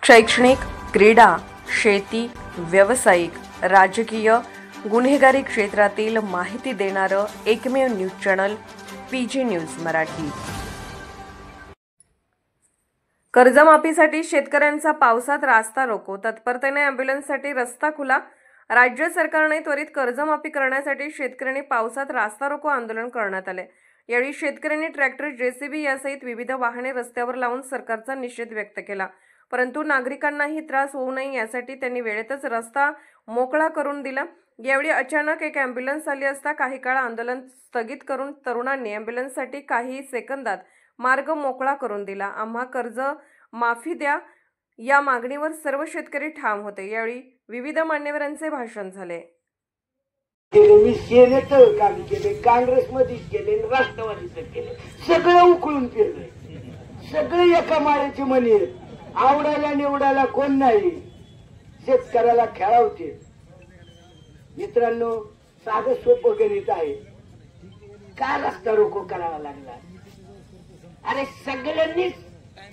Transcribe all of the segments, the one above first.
शैक्षणिक, क्रीडा, शेती, व्यावसायिक, राजकीय, गुन्हेगारी क्षेत्रातील माहिती देणारं एकमेव news channel PG news Marathi. कर्जमाफीसाठी शेतकऱ्यांचा पावसात रास्ता रोको, तत्परतेने अँब्युलन्ससाठी रस्ता खुला। राज्य सरकारने त्वरित कर्जमाफी करण्यासाठी शेतकऱ्यांनी पावसात रास्ता रोको आंदोलन करण्यात आले। यावेळी शेतकऱ्यांनी ट्रॅक्टर, जेसीबी यासहित विविध वाहने रस्त्यावर लावून सरकारचा निषेध व्यक्त केला। परंतु नागरिकांनाही त्रास होऊ नये यासाठी त्यांनी वेळेतच रस्ता मोकळा करून दिला। यावेळी अचानक एक अँब्युलन्स आली असता काही काळ आंदोलन स्थगित करून तरुणांनी अँब्युलन्ससाठी काही सेकंदात मार्ग मोकळा करून दिला। आम्हा कर्ज माफी द्या या मागणीवर सर्व शेतकरी ठाम होते। यावेळी विविध मान्यवरांचे भाषण झाले। मी सेनेचं काम केले, काँग्रेसमध्ये केले, राष्ट्रवादीचं केले, सगळं उकळून केलं। सगळे एका माळ्याची मणी आहेत, आवडायला निवडायला कोण नाही, शेतकऱ्याला खेळावते। मित्रांनो, साधं सोपं गणित आहे, का रस्ता रोको करावा लागला? अरे सगळ्यांनीच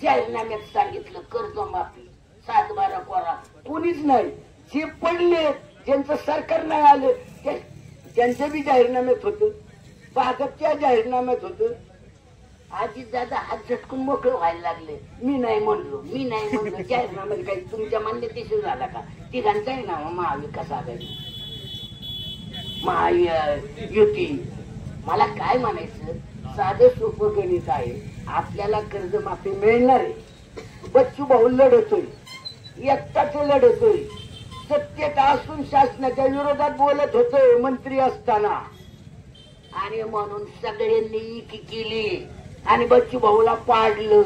जाहीरनाम्यात सांगितलं कर्जमाफी, 7-12 कोरा, कोणीच नाही। जे पडले, ज्यांचं सरकार नाही आलं त्यांच्या बी जाहीरनाम्यात होतं, भाजपच्या जाहीरनाम्यात होतं। अजितदादा हात झटकून मोकळं व्हायला लागले, मी नाही म्हणलो जाहीरनाम्यात काही तुमच्या मान्यतेशी झाला का? तिघांचा आहे ना महाविकास आघाडी, महायुती। मला काय म्हणायचं, साधं सोपं गणित आहे, आपल्याला कर्जमाफी मिळणार आहे। बच्चू भाऊ लढतोय, एकटाच लढतोय, सत्तेत असून शासनाच्या विरोधात बोलत होतोय मंत्री असताना, आणि म्हणून सगळ्यांनी एकी केली आणि बच्चू भाऊला पाडलं।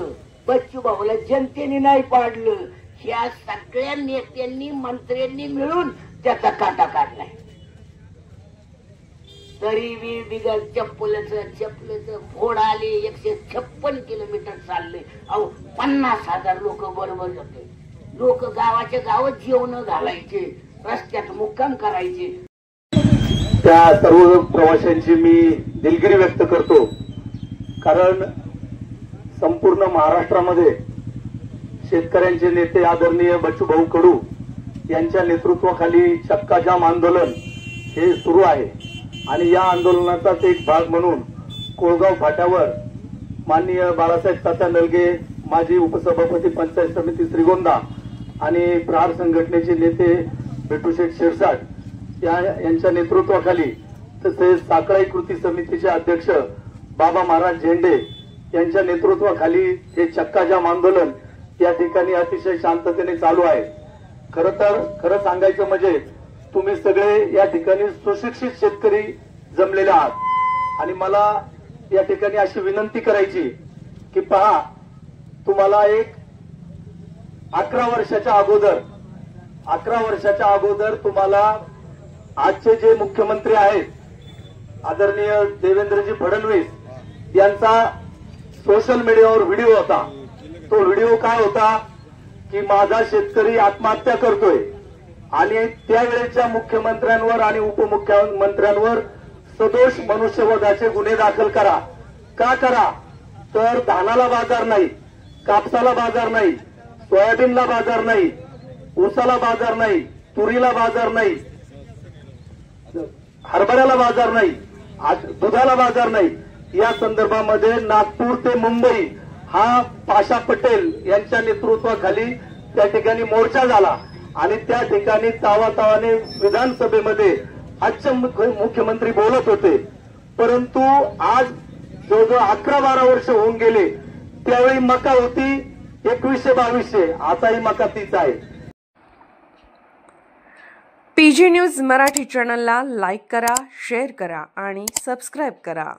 बच्चू भाऊला जनतेने नाही पाडलं, ह्या सगळ्या नेत्यांनी मंत्र्यांनी मिळून त्याचा काटा काढलाय। तरी बिगर चप्पलचं फोड आले, 156 किलोमीटर चालले। अहो 50,000 लोक बरोबर होते। लोक गावाच्या गावात जेवण घालायचे, रस्त्यात मुक्काम करायचे। त्या सर्व प्रवाशांची मी दिलगिरी व्यक्त करतो, कारण संपूर्ण महाराष्ट्रामध्ये शेतकऱ्यांचे नेते आदरणीय बच्चूभाऊ कडू यांच्या नेतृत्वाखाली चक्का जाम आंदोलन हे सुरू आहे। आणि या आंदोलनाचाच एक भाग म्हणून कोळगाव फाट्यावर माननीय बाळासाहेब तात्या नलगे, माजी उपसभापती पंचायत समिती श्रीगोंदा आणि प्रहार संघटनेचे नेते बेटूशेठ शिरसाट यांच्या नेतृत्वाखाली, तसेच साखळाई कृती समितीचे अध्यक्ष बाबा महाराज झेंडे यांच्या नेतृत्वाखाली हे चक्का जाम आंदोलन या ठिकाणी अतिशय शांततेने चालू आहे। खरं सांगायचं म्हणजे तुम्ही सगळे या ठिकाणी सुशिक्षित शेतकरी जमलेले आहात, आणि मला या ठिकाणी अशी विनंती करायची की पहा, तुम्हाला एक 11 वर्षाच्या अगोदर तुम्हाला आजचे जे मुख्यमंत्री आहेत आदरणीय देवेंद्रजी फडणवीस यांचा सोशल मीडियावर व्हिडिओ होता। तो व्हिडिओ काय होता की माझा शेतकरी आत्महत्या करतोय, आणि त्यावेळेच्या मुख्यमंत्र्यांवर आणि उपमुख्यमंत्र्यांवर सदोष मनुष्यवधाचे गुन्हे दाखल करा। का करा? तर धानाला बाजार नाही, कापसाला बाजार नाही, सोयाबीनला बाजार नाही, ऊसाला बाजार नाही, तुरीला बाजार नाही, हरभऱ्याला बाजार नाही, दुधाला बाजार नाही। या संदर्भामध्ये नागपूर ते मुंबई हा पाशा पटेल यांच्या नेतृत्वाखाली त्या ठिकाणी मोर्चा झाला, आणि त्या ठिकाणी तावातावाने विधानसभेमध्ये आजचे मुख्यमंत्री बोलत होते। परंतु आज जो 11-12 वर्ष होऊन गेले, त्यावेळी मका होती 2100-2200, आताही मका तीच आहे। पीजी न्यूज मराठी चॅनलला लाईक करा, शेअर करा आणि सबस्क्राईब करा।